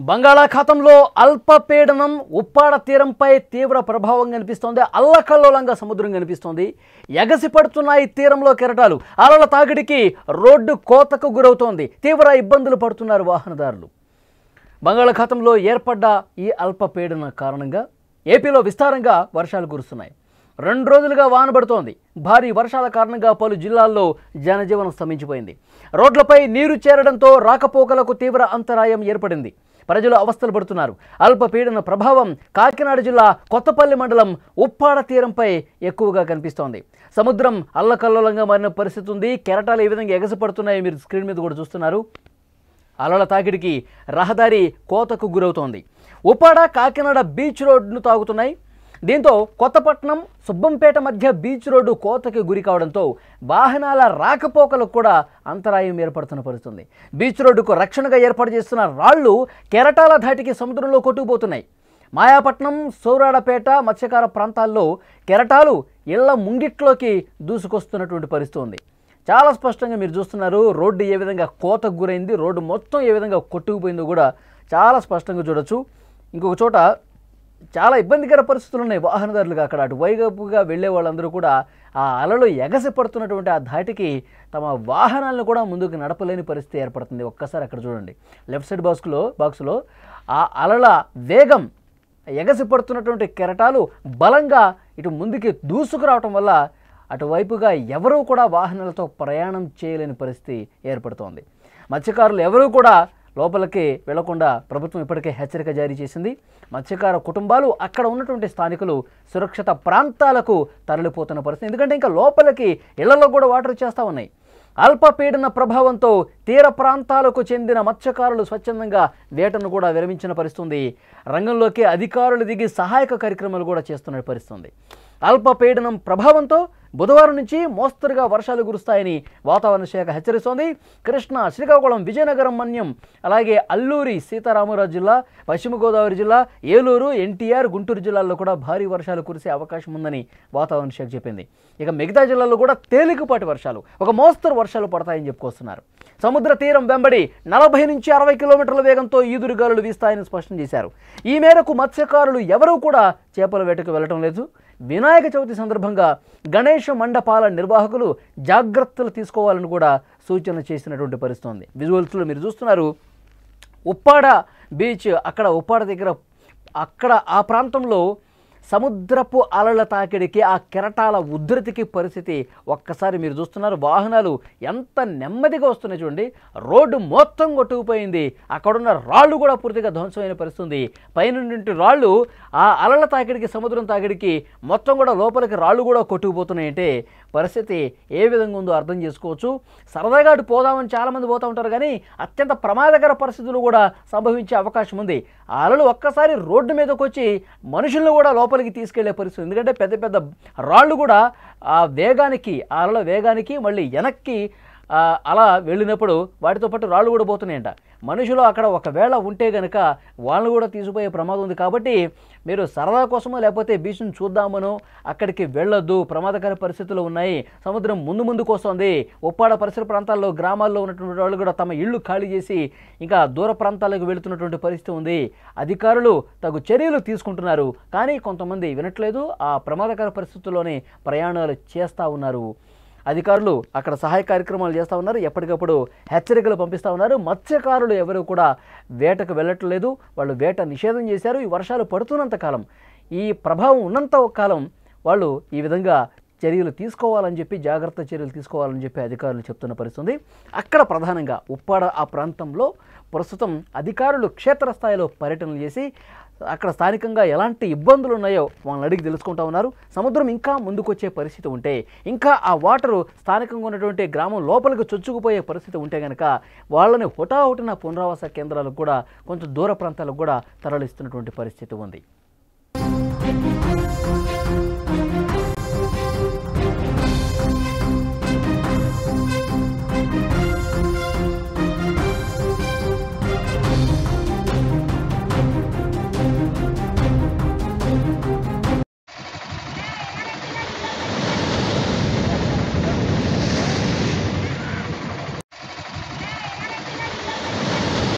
బంగాళాఖాతంలో అల్పపీడనం ఉప్పాడ తీరంపై తీవ్ర ప్రభావం కనిపిస్తోంది. అల్లకల్లోలంగా సముద్రం కనిపిస్తోంది. ఎగసిపడుతున్నాయి తీరంలో కెరటాలు. అలల తాకిడికి రోడ్డు కోతకు గురవుతోంది. తీవ్ర ఇబ్బందులు పడుతున్నారు వాహనదారులు. బంగాళాఖాతంలో ఏర్పడ్డ ఈ అల్పపీడన కారణంగా ఏపీలో విస్తారంగా వర్షాలు కురుస్తున్నాయి. 2 రోజులుగా వాన పడుతోంది. భారీ వర్షాల కారణంగా పలు జిల్లాల్లో జనజీవనం స్తంభించిపోయింది. రోడ్లపై నీరు చేరడంతో రాకపోకలకు తీవ్ర అంతరాయం ఏర్పడింది. ప్రజలు అవస్థలు పడుతున్నారు. అల్పపీడన ప్రభావం కాకినాడ జిల్లా కొత్తపల్లి మండలం ఉప్పాడ తీరంపై ఎక్కువగా కనిపిస్తోంది. సముద్రం అల్లకల్లోలంగా మారిన పరిస్థితి ఉంది. కెరటాలు ఏ విధంగా ఎగసిపడుతున్నాయో మీరు స్క్రీన్ మీద కూడా చూస్తున్నారు. అలల తాకిడికి రహదారి కోతకు గురవుతోంది. ఉప్పాడ కాకినాడ బీచ్ రోడ్డును తాగుతున్నాయి. దీంతో కొత్తపట్నం సుబ్బంపేట మధ్య బీచ్ రోడ్డు కోతకి గురి కావడంతో వాహనాల రాకపోకలకు కూడా అంతరాయం ఏర్పడుతున్న పరిస్థితుంది. బీచ్ రోడ్డుకు రక్షణగా ఏర్పాటు చేస్తున్న రాళ్లు కెరటాల ధాటికి సముద్రంలో కొట్టుకుపోతున్నాయి. మాయాపట్నం సౌరాడపేట మత్స్యకార ప్రాంతాల్లో కెరటాలు ఇళ్ల ముంగిట్లోకి దూసుకొస్తున్నటువంటి పరిస్థితి ఉంది. చాలా స్పష్టంగా మీరు చూస్తున్నారు. రోడ్డు ఏ విధంగా కోతకు గురైంది, రోడ్డు మొత్తం ఏ విధంగా కొట్టుకుపోయిందో కూడా చాలా స్పష్టంగా చూడొచ్చు. ఇంకొక చోట చాలా ఇబ్బందికర పరిస్థితులు ఉన్నాయి వాహనదారులుగా. అక్కడ అటువైపుగా వెళ్ళే వాళ్ళందరూ కూడా ఆ అలలు ఎగసి పడుతున్నటువంటి ఆ ధాటికి తమ వాహనాలను కూడా ముందుకు నడపలేని పరిస్థితి ఏర్పడుతుంది. ఒక్కసారి అక్కడ చూడండి, లెఫ్ట్ సైడ్ బాక్స్లో ఆ అలల వేగం, ఎగసి పడుతున్నటువంటి కెరటాలు బలంగా ఇటు ముందుకి దూసుకురావటం వల్ల అటువైపుగా ఎవరూ కూడా వాహనాలతో ప్రయాణం చేయలేని పరిస్థితి ఏర్పడుతోంది. మత్స్యకారులు ఎవరూ కూడా లోపలికి వెళ్లకుండా ప్రభుత్వం ఇప్పటికే హెచ్చరిక జారీ చేసింది. మత్స్యకార కుటుంబాలు, అక్కడ ఉన్నటువంటి స్థానికులు సురక్షిత ప్రాంతాలకు తరలిపోతున్న పరిస్థితి. ఎందుకంటే ఇంకా లోపలికి ఇళ్లలో కూడా వాటర్ వచ్చేస్తూ ఉన్నాయి. అల్పపీడన ప్రభావంతో తీర ప్రాంతాలకు చెందిన మత్స్యకారులు స్వచ్ఛందంగా వేటను కూడా విరమించిన పరిస్థితి. రంగంలోకి అధికారులు దిగి సహాయక కార్యక్రమాలు కూడా చేస్తున్న పరిస్థితి. అల్పపీడనం ప్రభావంతో బుధవారం నుంచి మోస్తరుగా వర్షాలు కురుస్తాయని వాతావరణ శాఖ హెచ్చరిస్తోంది. కృష్ణా, శ్రీకాకుళం, విజయనగరం, మన్యం, అలాగే అల్లూరి సీతారామరాజు జిల్లా, పశ్చిమ గోదావరి జిల్లా, ఏలూరు, ఎన్టీఆర్, గుంటూరు జిల్లాల్లో కూడా భారీ వర్షాలు కురిసే అవకాశం ఉందని వాతావరణ శాఖ చెప్పింది. ఇక మిగతా జిల్లాల్లో కూడా తేలికపాటి వర్షాలు, ఒక మోస్తరు వర్షాలు పడతాయని చెప్పుకొస్తున్నారు. సముద్ర తీరం వెంబడి 40 నుంచి 60 కిలోమీటర్ల వేగంతో ఈదురుగాలులు వీస్తాయని స్పష్టం చేశారు. ఈ మేరకు మత్స్యకారులు ఎవరూ కూడా చేపల వేటకు వెళ్లడం లేదు. వినాయక చవితి సందర్భంగా గణేష మండపాల నిర్వాహకులు జాగ్రత్తలు తీసుకోవాలని కూడా సూచన చేసినటువంటి పరిస్థితి ఉంది. విజువల్స్లో మీరు చూస్తున్నారు. ఉప్పాడ బీచ్, అక్కడ ఉప్పాడ దగ్గర అక్కడ ఆ ప్రాంతంలో సముద్రపు అలల తాకిడికి, ఆ కెరటాల ఉధృతికి పరిస్థితి ఒక్కసారి మీరు చూస్తున్నారు. వాహనాలు ఎంత నెమ్మదిగా వస్తున్నాయి చూడండి. రోడ్డు మొత్తం కొట్టుకుపోయింది. అక్కడున్న రాళ్ళు కూడా పూర్తిగా ధ్వంసమైన పరిస్థితి. పైనుండి రాళ్ళు ఆ అలల తాకిడికి, సముద్రం తాకిడికి మొత్తం కూడా లోపలికి రాళ్ళు కూడా కొట్టుకుపోతున్నాయంటే పరిస్థితి ఏ విధంగా ఉందో అర్థం చేసుకోవచ్చు. సరదాగా అటు పోదామని చాలామంది పోతూ ఉంటారు, కానీ అత్యంత ప్రమాదకర పరిస్థితులు కూడా సంభవించే అవకాశం ఉంది. ఆ అలలు ఒక్కసారి రోడ్డు మీదకి వచ్చి మనుషులను కూడా లోపలికి తీసుకెళ్లే పరిస్థితి. ఎందుకంటే పెద్ద పెద్ద రాళ్ళు కూడా ఆ వేగానికి, ఆ అలల వేగానికి మళ్ళీ వెనక్కి అలా వెళ్ళినప్పుడు వాటితో పాటు రాళ్ళు కూడా పోతున్నాయంట. మనుషులు అక్కడ ఒకవేళ ఉంటే కనుక వాళ్ళను కూడా తీసుకుపోయే ప్రమాదం ఉంది. కాబట్టి మీరు సరదా కోసమో లేకపోతే బీచ్ను చూద్దామనో అక్కడికి వెళ్ళొద్దు. ప్రమాదకర పరిస్థితులు ఉన్నాయి. సముద్రం ముందుకు వస్తుంది. ఉప్పాడ పరిసర ప్రాంతాల్లో, గ్రామాల్లో ఉన్నటువంటి వాళ్ళు కూడా తమ ఇళ్ళు ఖాళీ చేసి ఇంకా దూర ప్రాంతాలకు వెళుతున్నటువంటి పరిస్థితి ఉంది. అధికారులు తగు చర్యలు తీసుకుంటున్నారు, కానీ కొంతమంది వినట్లేదు. ఆ ప్రమాదకర పరిస్థితుల్లోనే ప్రయాణాలు చేస్తూ ఉన్నారు. అధికారులు అక్కడ సహాయ కార్యక్రమాలు చేస్తూ ఉన్నారు. ఎప్పటికప్పుడు హెచ్చరికలు పంపిస్తూ ఉన్నారు. మత్స్యకారులు ఎవరు కూడా వేటకు వెళ్ళట్లేదు. వాళ్ళు వేట నిషేధం చేశారు. ఈ వర్షాలు పడుతున్నంత కాలం, ఈ ప్రభావం ఉన్నంత కాలం వాళ్ళు ఈ విధంగా చర్యలు తీసుకోవాలని చెప్పి, జాగ్రత్త చర్యలు తీసుకోవాలని చెప్పి అధికారులు చెప్తున్న పరిస్థితి. అక్కడ ప్రధానంగా ఉప్పాడ ఆ ప్రాంతంలో ప్రస్తుతం అధికారులు క్షేత్రస్థాయిలో పర్యటనలు చేసి అక్కడ స్థానికంగా ఎలాంటి ఇబ్బందులు ఉన్నాయో వాళ్ళని అడిగి తెలుసుకుంటూ ఉన్నారు. సముద్రం ఇంకా ముందుకొచ్చే పరిస్థితి ఉంటే, ఇంకా ఆ వాటరు స్థానికంగా ఉన్నటువంటి గ్రామం లోపలికి చొచ్చుకుపోయే పరిస్థితి ఉంటే కనుక వాళ్ళని హుటాహుటిన పునరావాస కేంద్రాలకు కూడా, కొంచెం దూర ప్రాంతాలకు కూడా తరలిస్తున్నటువంటి పరిస్థితి ఉంది.